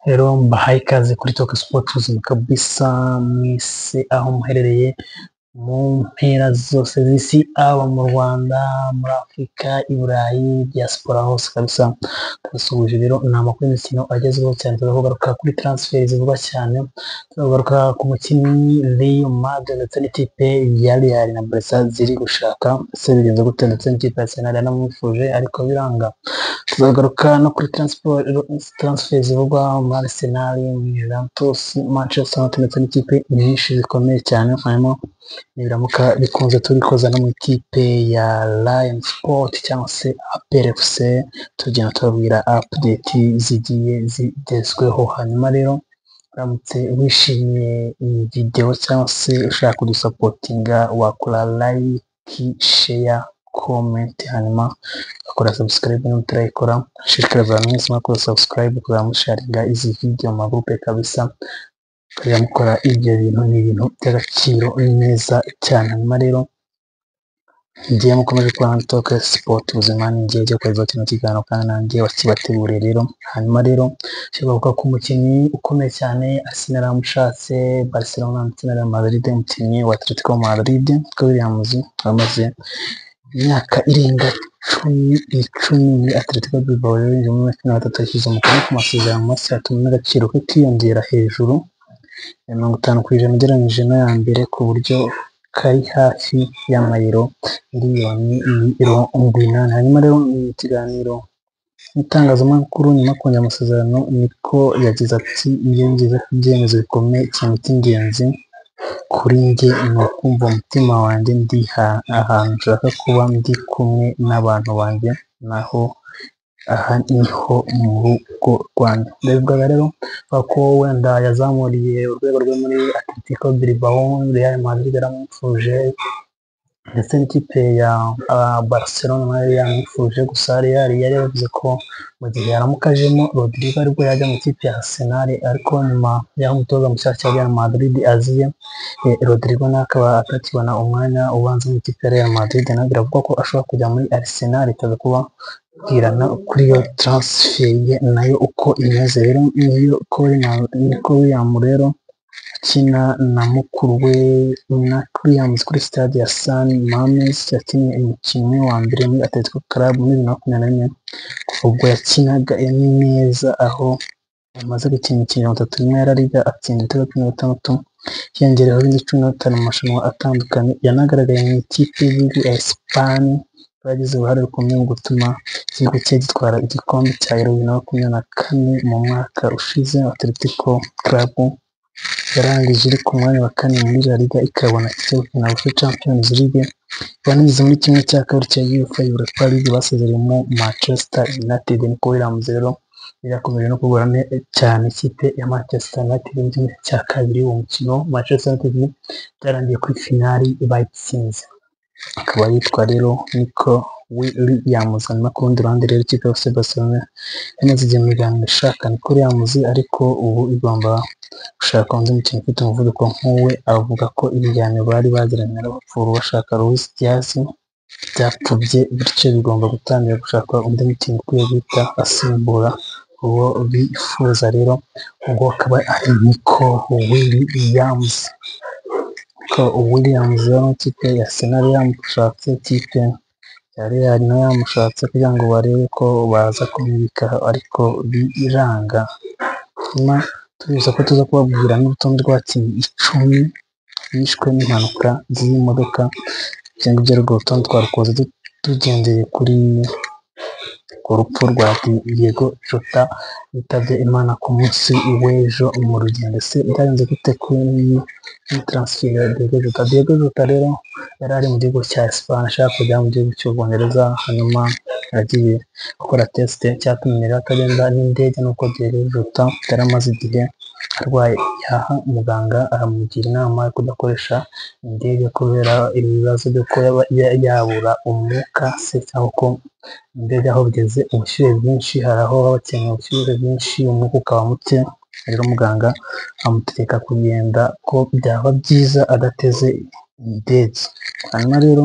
Rero mbahaye ikaze kuri Talk Sport ubuzima kabisa mwese aho muherereye mu mpera zose z'isi, aba mu Rwanda, muri Afurika, i Burayi, diaspora hose kabisa turasuhuje. Rero ni amakuru y'imikino agezweho cyane, turagaruka kuri transfer zivugwa cyane, turagaruka ku mukinnyi Real Madrid ndetse n'ikipe ya Real na Barca ziri gushaka se bigenze gute, ndetse n'ikipe ya Arsenal yanamwifuje ariko biranga. Turagaruka no kuri transfer zivugwa muri Arsenal, Juventus, Manchester United ndetse n'ikipe nyinshi zikomeye cyane, harimo nibiramuka bikunze turikoza no mu ikipe ya Lion Sport cyangwa se APR FC, tugenda tubabwira update zigiye zigezweho. Hanyuma rero uramutse wishimiye iyi video cyangwa se ushaka kudusapotinga, wakora like, share, comment, hanyuma ugakora subscribe niba utarayikora. Shishikariza abantu mwese mwakora subscribe kuzamusharinga izi video mu magroupe kabisa, kujya mukora ibyo bintu, ni ibintu by'agaciro neza cyane. Hanyuma rero ngiye mukomeje kubana Talk Sport ubuzima, ni ngiye cyo kweza kino kiganiro kandi nanjye wakibateguriye. Rero hanyuma rero kigaruka ku mukinnyi ukomeye cyane Arsenal yamushatse, Barcelona ndetse na Real Madrid, umukinnyi wa Atletico Madrid Williams amaze imyaka irenga icumi muri Atletico Bilbao. Rero mu mwaka wa 2023 yashyize umukono ku masezerano mashya atuma n'agaciro ke kiyongera hejuru ya 50% ugereranyije n'aya mbere, ku buryo kari hafi y'amayero miliyoni 80. Hanyuma rero mu kiganiro n'itangazamakuru nyuma yo kongera amasezerano niko yagize ati: iyo ngeze ku byemezo bikomeye, ikintu cy'ingenzi kuri njye ni ukumva umutima wanjye ndi ahantu nshaka kuba ndi kumwe n'abantu banjye, naho aha niho mu rugo rwanjye. Ndabivuga rero ko wenda yazamuriye urwego rwe muri Atletico Bilbao, Real Madrid yaramwifuje ndetse n'ikipe ya Barcelona nayo yamwifuje, gusa Real yari yavuze ko mu gihe yaramukajemo Rodrigo aribwo yajya mu ikipe ya Arsenal, ariko nyuma y'aho umutoza mushyashya wa Real Madrid aziye, Rodrigo nawe akaba atakibona umwanya ubanza mu ikipe ya Real Madrid, nawe biravuga ko ashobora kujya muri Arsenal, itaza kuba bwirana kuri iyo transfer ye nayo uko imeze. Rero niko William rero akina na mukuru we na Williams kuri stade ya San Mamés, yakinnye umukino wa mbere muri Atletico Club muri 2024 ubwo yakinaga neza, aho amaze gukina imikino 3 imwe ya La Liga atsinda ibitego 16, hiyongereho ibindi 15 mu marushanwa atandukanye. Yanagaragaye mu ikipe y'igihugu ya Espagne, bagize uruhare rukomeye mu gutuma igihugu cye gitwara igikombe cya Euro 2024 mu mwaka ushize. Atletico Club yarangije iri ku mwanya wa 4 muri La Liga, ikabona igitego na UEFA Champions League, banigeze muri kimwe cya kabiri cya UEFA Europa League basezeremo Manchester United. Niko Williams rero yakomeje no kugora cyane ikipe ya Manchester United mu kimwe cya kabiri. Uwo mukino Manchester United byarangiye kuri finali bayitsinze, akaba yitwa rero Nico Williams. Hanyuma ku rundi ruhande rero ikipe ya Barcelona yamaze igihe mu biganiro ishaka Nico Williams, ariko ubu igomba gushaka undi mukinnyi ufite umuvuduko nk'uwe. Avuga ko ibiganiro bari bagiranye n'abapfuru bashaka Luis Diaz byapfubye, bityo bigomba gutangira gushaka undi mukinnyi ukwiye guhita asimbura uwo bifuza. Rero ubwo akaba ari Nico Williams. Williams rero ikipe ya Arsenal yamushatse, ikipe ya Real nayo yamushatse kugira ngo barebe ko baza kumubika, ariko biranga. Nyuma tubiza ko tuza kubabwira n'urutonde rw'abakinnyi 10 bishwe n'impanuka z'imodoka. Ibyo ngibyo rero urutonde twarukoze tugendeye kuri urupfu rwa Diego Jota yitabye Imana ku munsi w'ejo mu rugendo. Se byagenze gute kuri transfer ya Diego Jota rero yari ari mu gihugu cya Espagne ashaka kujya mu gihugu cy'Ubwongereza, hanyuma yagiye gukora test cyatumye rero atagenda n'indege, nuko Diego Jota yari amaze igihe arwaye. Yaha muganga aramugira inama yo kudakoresha indege kubera ibibazo byo kuba yabura umwuka se, cyangwa ko indege aho bigeze ubushyuhe bwinshi, hari aho baba bakeneye ubushyuhe bwinshi umwuka ukaba muke. Rero muganga amutegeka kugenda, ko byaba byiza adateze indege. Hanyuma rero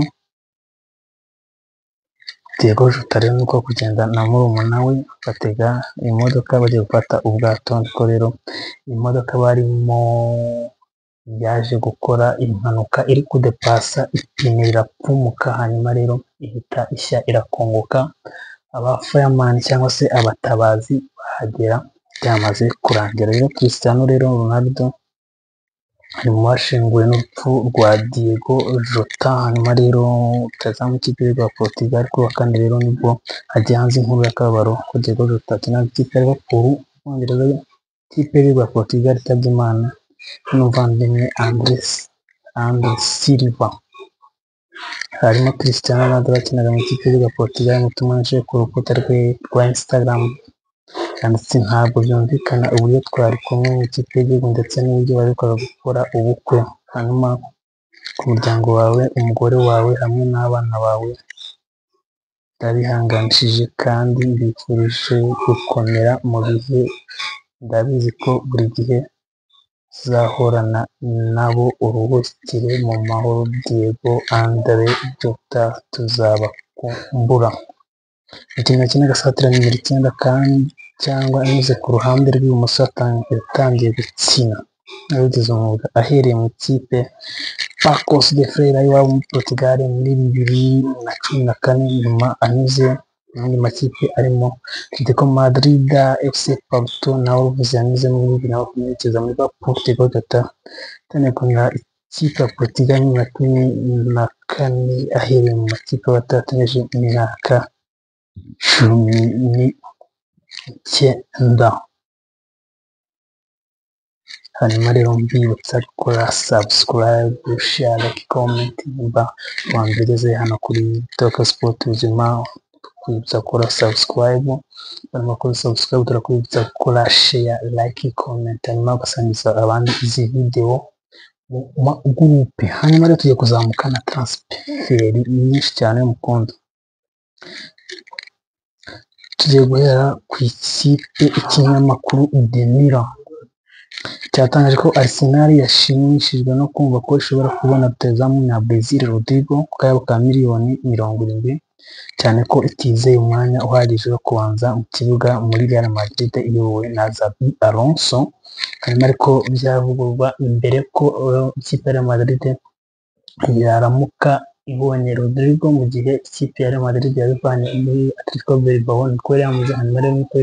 Diego Jota rero nuko kugenda na murumuna we batega imodoka bagiye gufata ubwato, niko rero imodoka barimo yaje gukora impanuka iri kudepasa ipine rirapfumuka, hanyuma rero ihita ishya irakongoka. Abafireman cyangwa se abatabazi bahagera byamaze kurangira. Rero Cristiano rero Ronaldo ari mu bashenguwe n'urupfu rwa Diego Jota. Hanyuma rero utazamu ikipe ya Portugal kuri wa kane rero nibwo hagiye hanze inkuru y'akababaro ko Diego Jota akina ikipe ya Liverpool, Ubwongereza. Ikipe ya Portugal itabye Imana n'umuvandimwe Andres Silva. Harimo Cristiano Ronaldo wakinaga mu ikipe ya Portugal, ubutumwa yashize ku rukuta rwe rwa Instagram yanditse: ntabwo byumvikana uburyo twari kumwe mu ikipe y'igihugu ndetse n'uburyo baherukaga gukora ubukwe. Hanyuma ku muryango wawe, umugore wawe hamwe n'abana bawe ndabihanganishije kandi mbifurije gukomera mu bihe, ndabizi ko buri gihe tuzahorana nabo. Uruhukire mu mahoro Diego Andre Jota, tuzabakumbura. Umukinnyi wakinaga asatira nimero 9 kandi cyangwa anyuze ku ruhande rw'ibumoso yatangiye gukina yabigize umwuga ahereye mu ikipe Paços de Ferreira iwabo muri Portugal muri 2014, nyuma anyuze mu makipe arimo Atletico Madrid, FC Porto na Wolves. Yanyuze muri 2020 muri Liverpool. Diego Jota yatangiye ikipe ya Portugal muri 2014 ahereye mu makipe batatanyije imyaka 19. Hanyuma rero mbibutsa gukora subscribe, share, like, comment. Niba wambegeze hano kuri Talk Sport Ubuzima, kwibutsa gukora subscribe. Barimo kuri subscribe turakwibutsa gukora share, like, comment, hanyuma ugasangiza abandi izi video mu groupe. Hanyuma rero tugiye kuzamuka na transfer nyinshi cyane mukondo. Tugiye guhera ku ikipe ikinyamakuru The Mirror cyatangaje ko Arsenal yashimishijwe no kumva ko ishobora kubona rutahizamu na Brazil Rodrigo ku kayabo ka miliyoni 70, cyane ko itizeye umwanya uhagije wo kubanza mu kibuga muri Real Madrid iyobowe na Xabi Alonso. Hanyuma ariko byavugurwa imbere ko ikipe ya Real Madrid yaramuka ibonye Rodrigo mu gihe ikipe ya Real Madrid yabivanye muri Atletico Bilbao. Niko yamuze. Hanyuma rero niko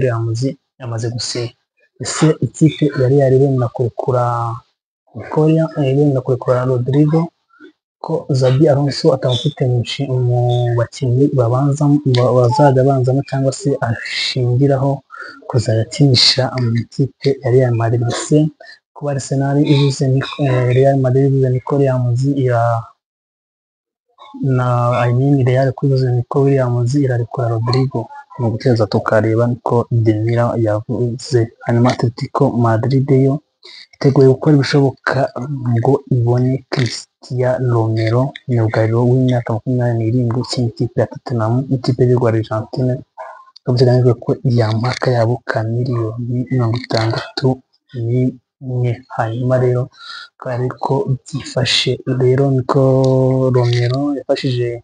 yamaze gusenya. Ese ikipe yari yaribona kurekura Rodrigo ko Xabi Alonso atamufite mu bakinnyi bazajya abanzamo cyangwa se ashingiraho kuzajya akinisha mu ikipe ya Real Madrid. Se kuba Arsenal ibuze Real Madrid ibuze Nico Williams irarekura Rodrigo mu guteza tukareba niko The Mirror yavuze. Hanyuma Atletico Madrid yo iteguye gukora ibishoboka ngo ibone Cristiano Romero, myugariro w'imyaka 27 ukina ikipe ya Tottenham n'ikipe y'u Argentine. Biteganyijwe ko iyamaka yabo ka miliyoni 61. Hanyuma rero ariko byifashe rero niko Romero yafashije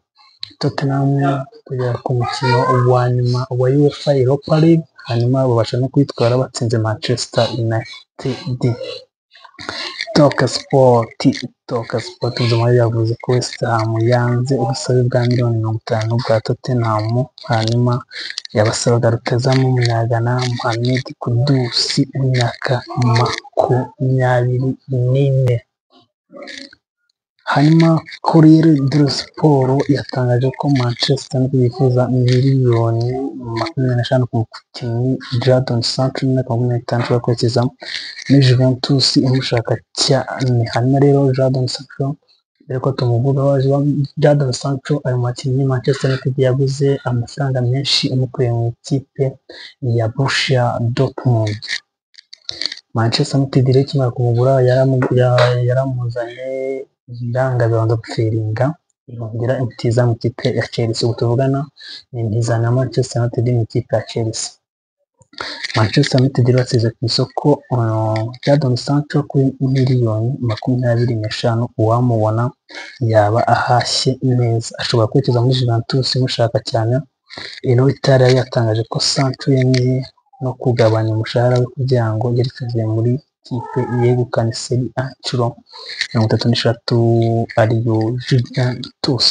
Tottenham kugera ku mukino wa nyuma wa UEFA Europa League, hanyuma babasha no kwitwara batsinze Manchester United. Talk Sport Ubuzima yavuze ko West Ham yanze ubusabe bwa miliyoni 50 bwa Tottenham, hanyuma yabasabaga rutahizamu w'umunyagana Mohamed Kudus w'imyaka 24. Hanyuma Corriere dello Sport yatangaje ko Manchester United yifuza miliyoni 25 ku mukinnyi Jadon Sancho w'imyaka 25 ushobora kwerekeza muri Juventus imushaka cyane. Hanyuma rero Jadon Sancho ariko tumuvugaho, Jadon Sancho ari mu bakinnyi Manchester United yaguze amafaranga menshi imukuye mu ikipe ya Borussia Dortmund. Manchester United rero ikimara kumugura yaramuzanye irangabibanza guferinga yongera imutiza mu ikipe ya Chelsea. Ubu tuvugana ni intizana Manchester United mu ikipe ya Chelsea. Manchester United basize ku isoko Jadon Sancho kuri miliyoni 25. Uwamubona yaba ahashye neza, ashobora kwerekeza muri Juventus imushaka cyane. Inotari yari yatangaje ko Sancho yemeye no kugabanya umushahara we kugira ngo yerekeze muri kipe yegukana Serie A inshuro 36 ariyo Juventus.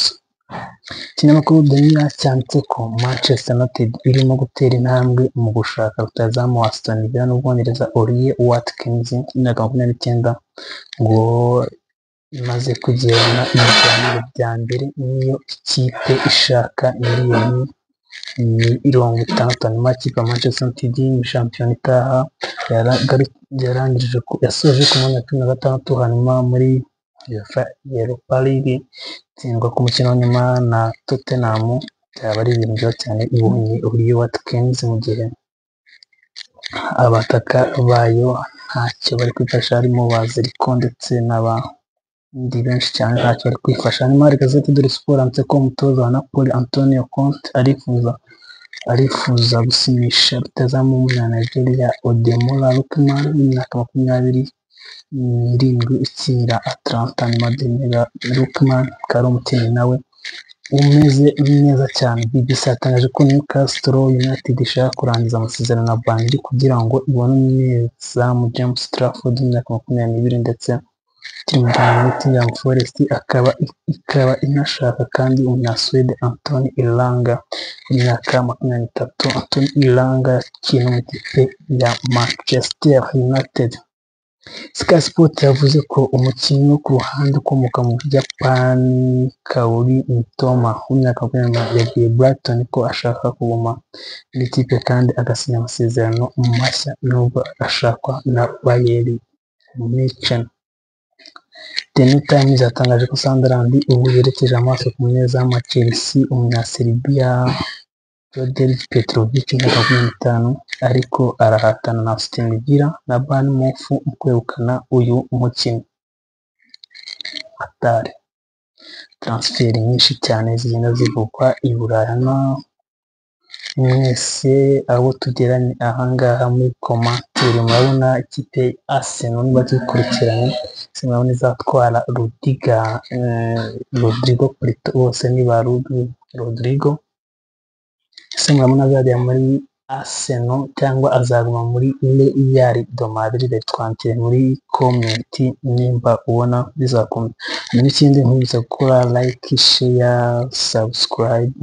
Ikinyamakuru The Mirror cyanditse ko Manchester United irimo gutera intambwe mu gushaka rutahizamu wa Aston Villa n'Ubwongereza Ollie Watkins w'imyaka 29 ngo imaze kugirana ibiganiro bya mbere n'iyo ikipe ishaka miliyoni 50. Nyuma ikipe ya Manchester United muri shampiyona itaha yasoje ku mwanya wa 16 hanyuma muri Europa League itsindwa ku mukino wa nyuma na Tottenham. Byaba ari ibintu byiza cyane ibonye Ollie Watkins mu gihe abataka bayo ntacyo bari kwifasha harimo Baziriko ndetse n'abandi benshi cyane ntacyo bari kwifasha. Hanyuma Gazette dello Sport yanditse ko umutoza wa Napoli Antonio Conte arifuza gusinyisha rutahizamu w'Umunyanigeriya Ademola Lookman w'imyaka 27 ukinira Atalanta. Nyuma Ademola Lookman akaba ari umukinnyi nawe umeze neza cyane. BBC yatangaje ko Newcastle United ishaka kurangiza amasezerano na Burnley kugira ngo ibone umunyezamu James Trafford w'imyaka 22 ndetse Nottingham Forest ikaba inashaka kandi umunyasuwede Anthony Elanga w'imyaka 23. Anthony Elanga yakina mu ikipe ya Manchester United. Sky Sport yavuze ko umukinnyi wo ku ruhande ukomoka mu Buyapani Kaori Mitoma w'imyaka 20 yabwiye Brighton ko ashaka kuguma muri ikipe kandi agasinya amasezerano mashya nubwo ashakwa na Bayern Munich. The New Times yatangaje ko Sunderland ubu yerekeje amaso ku munyezamu wa Chelsea Umunya-Serbia Jodar Petrovic w'imyaka 25 ariko arahatana na Aston Villa na Bournemouth mu kwegukana uyu mukinnyi. Atari transfer nyinshi cyane zigenda zivugwa i Burayi. Mwese abo tugeranye ahangaha muri commentaire murabona ikipe Arsenal niba tukurikiranye murabona izatwara Rodrigo Prieto bose ni ba Rodrigo. Murabona azajya muri Arsenal cyangwa azaguma muri Real de Madrid. Twandikire muri comment nimba ubona bizakomeza. N'ikindi nkubise gukora like, share, subscribe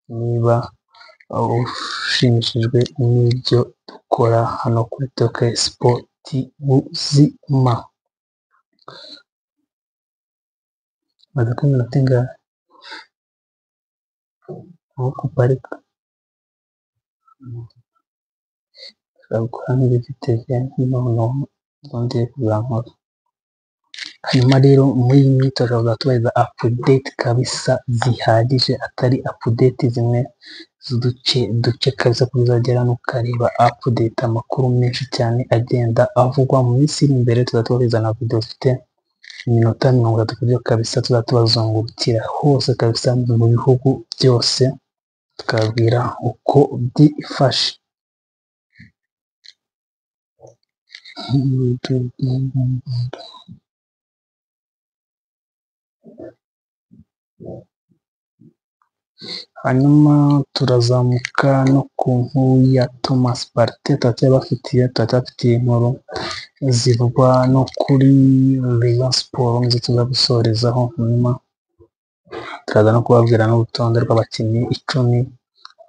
niba ushimishijwe n'ibyo dukora hano kuri Toke Sport Buzima. Maze kwiminota ingahe aho kuparika gukora nk'ibifite noneho zongeye kuzankora. Hanyuma rero muri iyi myitozo bazatubahiriza update kabisa zihagije, atari update zimwe z'uduce kabisa kuzagera n'ukareba update amakuru menshi cyane agenda avugwa mu minsi iri imbere. Tuzatubahiriza na video zifite iminota 30 kubyo kabisa tuzatubazungurukira hose kabisa mu bihugu byose tukabwira uko byifashe. Hanyuma turazamuka no ku nkuru ya Thomas Partey. turacyabafitiye inkuru zivugwa no kuri Rayon Sport nizo tuza gusorezaho. Hanyuma turaza no kubabwira n'urutonde rw'abakinnyi 10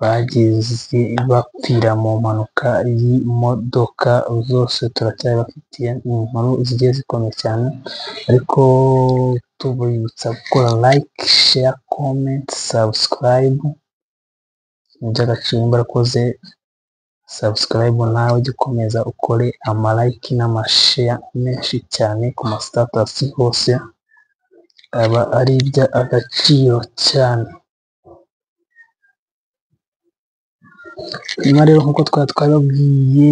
bagize bapfira mu mpanuka y'imodoka. Zose turacyabafitiye inkuru zigiye zikomeye cyane, ariko tubibutsa gukora like, share, comment, subscribe. By'agaciro nimba urakoze subscribe nawe jya ukomeza ukore like n'amashare menshi cyane ku ma status hose, aba ari iby'agaciro cyane. Nyuma rero nk'uko twababwiye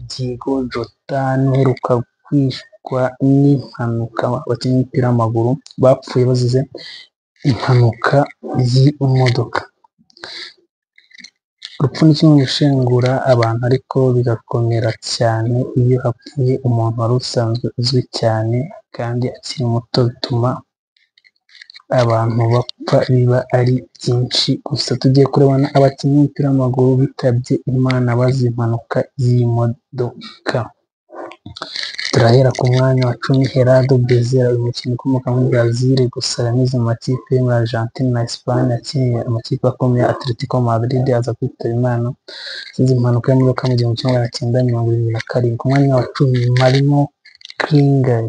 Diego Jota uheruka kwishwa n'impanuka. Abakinnyi b'umupira w'amaguru bapfuye bazize impanuka y'imodoka. Urupfu ni kimwe mu gushengura abantu, ariko bigakomera cyane iyo hapfuye umuntu wari usanzwe uzwi cyane kandi akiri muto, bituma abantu bapfa biba ari byinshi. Gusa tugiye kurebana abakinnyi b'umupira w'amaguru bitabye Imana bazize impanuka y'imodoka. Turahera ku mwanya wa 10, Gerardo Bezerra, uyu mukinnyi ukomoka muri Brazil gusa yanyuze mu makipe yo muri Argentine na Espagne, yakiniye amakipe akomeye Atletico Madrid, aza kwitaba Imana azize impanuka y'imodoka mu 1977. Ku mwanya wa 10, Marino Klinger.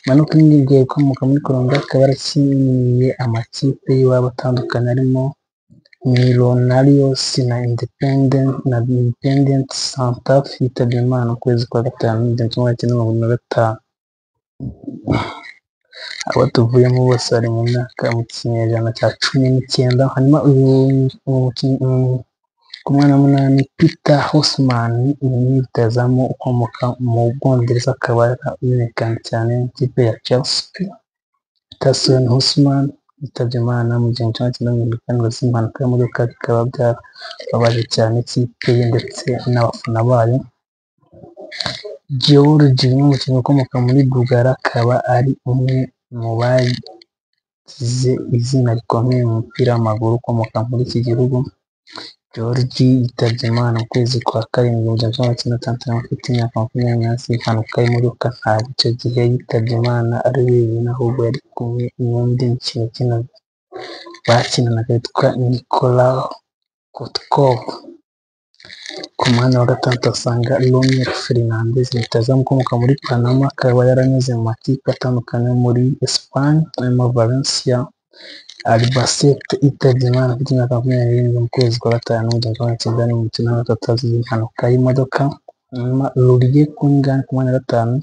Marino Klinger ukomoka muri Colombia, akaba yarakiniye amakipe y'iwabo atandukanye arimo Millonarios na Independiente Santa Fe, yitabye Imana mu kwezi kwa gatanu 1975. Abo tuvuyemo bose bari mu kinyejana cya 19. Hanyuma ku mwanya wa 8, Peter Houseman, umunyezamu ukomoka mu Bwongereza, akaba yamenyekanye cyane mu ikipe ya Chelsea. Peter Houseman yitabye Imana mu 1974 azize impanuka y'imodoka, bikaba byarababaje cyane ikipe ye ndetse n'abafana bayo. George, umukinnyi ukomoka muri Bulgaria, akaba ari umwe mu bagize izina rikomeye mu mupira w'amaguru ukomoka muri iki gihugu. George yitabye Imana mu kwezi kwa karindwi 1963, afite imyaka 20 azize impanuka y'imodoka. Ntabwo icyo gihe yitabye Imana ari wenyine, ahubwo yari kumwe n'undi mukinnyi bakinanaga witwa Nikolai Kotkov. Ku mwanya wa 6 asanga Rommel Fernandez, umutozamu ukomoka muri Panama, akaba yaranyuze mu makipe atandukanye muri Espagne arimo Valencia, Albacete, yitabye Imana afite imyaka 27 mu kwezi kwa gatanu 1993 azize impanuka y'imodoka. Hanyuma Laurent Kunigan ku mwanya wa 5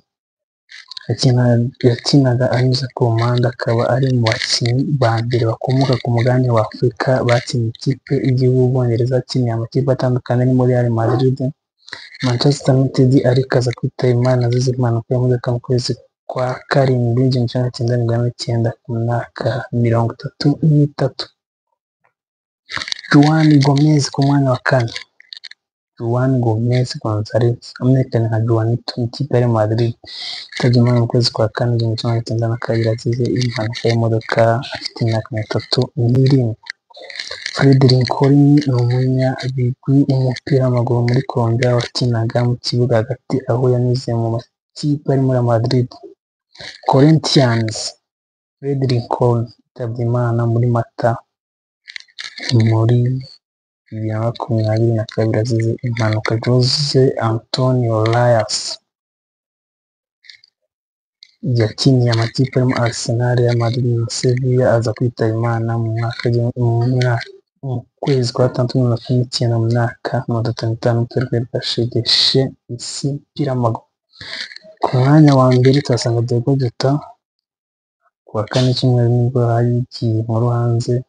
yakinaga anyuze ku mpande, akaba ari mu bakinnyi ba mbere bakomoka ku mugabane wa Afurika bakiniye ikipe y'igihugu y'Ubwongereza, akiniye amakipe atandukanye arimo Real Madrid, Manchester United, ariko aza kwitaba Imana azize impanuka y'imodoka mu kwezi kwa karindwi 1999 ku myaka 33. Juan Gomez ku mwanya wa 4. Juan Gomez Gonzalez, amenyekanye nka Juanito, ikipe ya Madrid, yitabye Imana mu kwezi kwa kane 1992 azize impanuka y'imodoka afite imyaka 37. Fred Lincoln ni umunyabigwi w'umupira w'amaguru muri Colombia, wakinaga mu kibuga hagati, aho yanyuze mu makipe ari muri Madrid, Corinthians. Fred Lincoln yitabye Imana muri Mata muri 2022 azize impanuka. Jose Antonio Reyes yakiniye amakipe arimo Arsenal, Real Madrid na Sevilla, aza kwitaba Imana mu kwezi kwa 6 mu myaka 35 bwashegeshe isi y'umupira w'amaguru. Ku mwanya wa mbere tuhasanga Diego Jota. Ku wa kane cyumweru nibwo hagiye inkuru hanze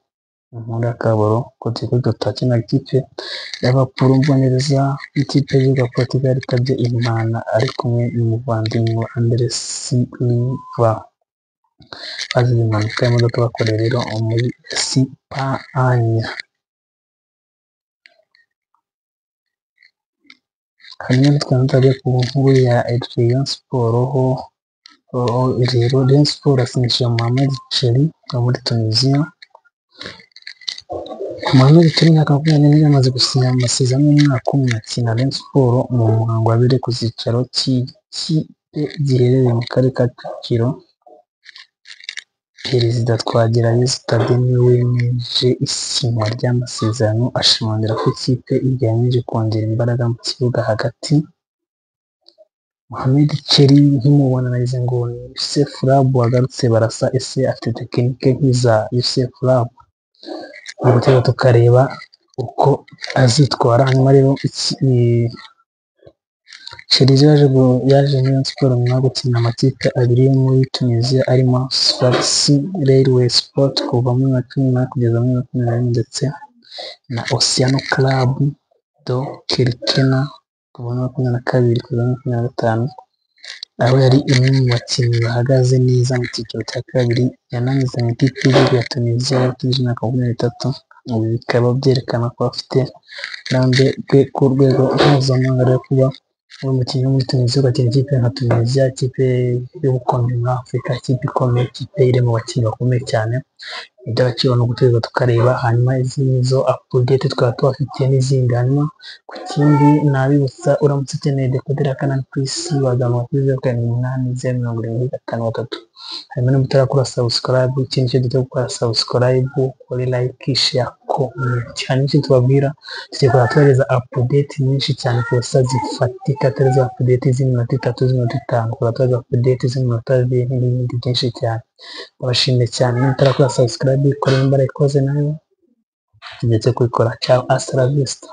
muri akaboro ko Diego Jota akina ikipe y'Abapuru mu Bwongereza, ikipe y'igihugu Portugal, yitabye Imana ari kumwe n'umuvandimwe Andres Silva bazize impanuka y'imodoka bakorera rero muri Esipanye. Hanyuma twagiye ku nkuru ya Rayon Sport, rero Rayon Sport asinyishije Mohamed Cheri wo muri Tunisia. Mohamed Cheri imyaka 24 yamaze gusinya amasezerano y'umwaka umwe akina Rayon Sport mu muhango wabereye ku cyicaro cy'ikipe giherereye mu karere ka Kicukiro. Perezida Twagirayezu Thaddée niwe wemeje isinywa ry'amasezerano, ashimangira ko ikipe igamije kongera imbaraga mu kibuga hagati. Mohamed Cheri nkimubona narize ngo ni Youssef Rab wagarutse barasa, ese afite tekinike nk'iza Youssef Rab? Ubu tukareba uko azitwara. Hanyuma rero Cheri yaje muri Rayon Sport nyuma yo gukina amakipe abiri yo muri Tunisia arimo Sfaxi Railway Sport kuva muri 2018 kugeza muri 2021 ndetse na Oceano Club do Kirkena kuva muri 2022 kugeza muri 2025, aho yari imwe mu bakinnyi bahagaze neza mu cyiciro cya kabiri. Yananyuze mu ikipe y'igihugu ya Tunisia y'abategereje imyaka 23. Ubu bikaba byerekana ko afite uburambe ku rwego mpuzamahanga rwo kuba uri umukinnyi wo muri Tunisia ugakina ikipe nka Tunisia, ikipe y'ubukombe muri Afurika, ikipe ikomeye, ikipe iri mu bakinnyi bakomeye cyane. Ni iby'agaciro no gutegereza tukareba, hanyuma izo apudete twaba tubafitiye n'izindi. Hanyuma ku kindi nabibutsa, uramutse ukeneye dekoderi ya Kanal Plus wagana kuri 0780 hanyuma niba utarakora subscribe, ikindi cyo duto gukora subscribe, kuri like, share, comment. Hanyuma icyo tubabwira, tugiye kuba tubahereza apudete nyinshi cyane gusa zifatika, atari za apudete z'iminota 3 z'iminota 5, kuba tubahereza apudete z'iminota 2 n'ibindi byinshi cyane. Ndabashimiye cyane, niba utarakora subscribe, kora imbaraga ikoze nayo tugeze kubikora. Ciao, hasta la vista.